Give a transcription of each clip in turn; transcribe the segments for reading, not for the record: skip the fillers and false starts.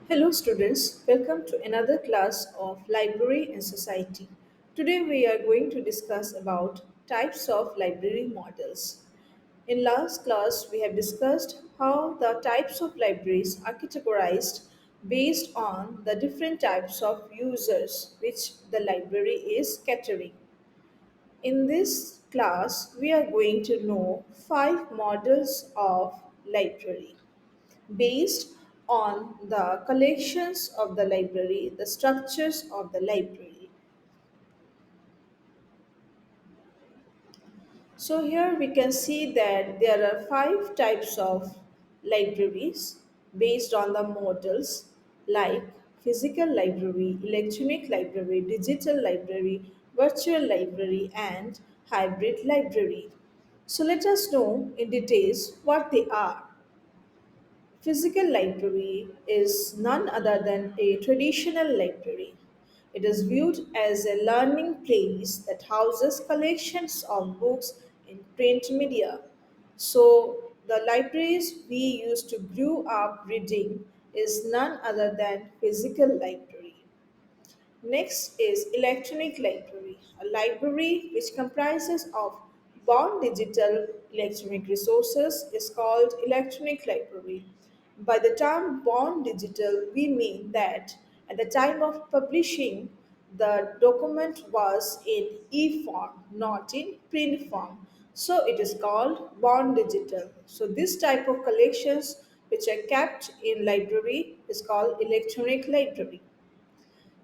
Hello, students. Welcome to another class of Library and Society. Today, we are going to discuss about types of library models. In last class, we have discussed how the types of libraries are categorized based on the different types of users which the library is catering. In this class, we are going to know five models of library based on the collections of the library, the structures of the library. So here we can see that there are five types of libraries based on the models like physical library, electronic library, digital library, virtual library, and hybrid library. So let us know in details what they are. Physical library is none other than a traditional library. It is viewed as a learning place that houses collections of books in print media. So, the libraries we used to grow up reading is none other than physical library. Next is electronic library, a library which comprises of bound digital electronic resources is called electronic library. By the term bound digital, we mean that at the time of publishing, the document was in e-form, not in print form. So it is called bound digital. So this type of collections which are kept in library is called electronic library.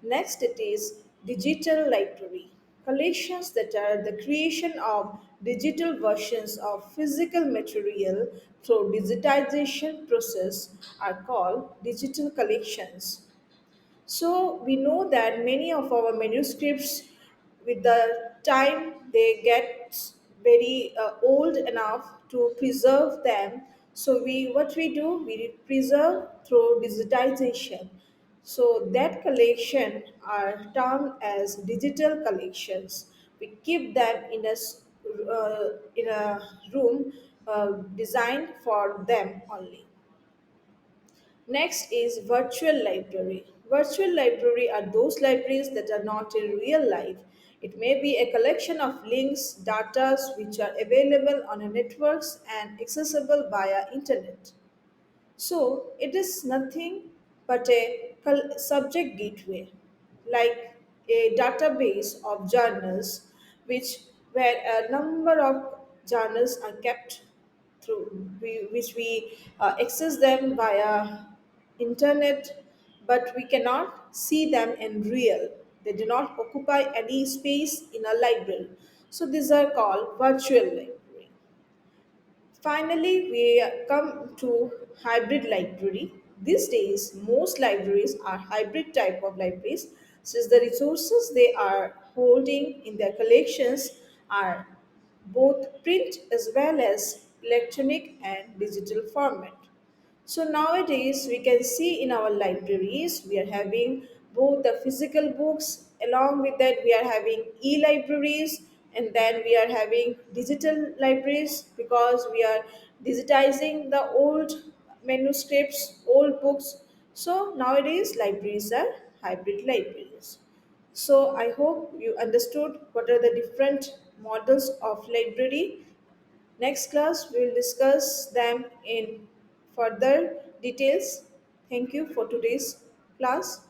Next, it is digital library. Collections that are the creation of digital versions of physical material through digitization process are called digital collections. So we know that many of our manuscripts, with the time, they get very old enough to preserve them. So what we do, we preserve through digitization. So that collection are termed as digital collections. We keep them in a room designed for them only. Next is virtual library. Virtual library are those libraries that are not in real life. It may be a collection of links, data which are available on a networks and accessible via internet. So it is nothing but a subject gateway, like a database of journals, which where a number of journals are kept which we access them via internet, but we cannot see them in real. They do not occupy any space in a library. So these are called virtual library. Finally, we come to hybrid library. These days, most libraries are hybrid type of libraries since the resources they are holding in their collections are both print as well as electronic and digital format. So nowadays, we can see in our libraries, we are having both the physical books, along with that, we are having e libraries, and then we are having digital libraries because we are digitizing the old manuscripts, old books. So nowadays, libraries are hybrid libraries. So I hope you understood what are the different models of library. Next class, we will discuss them in further details. Thank you for today's class.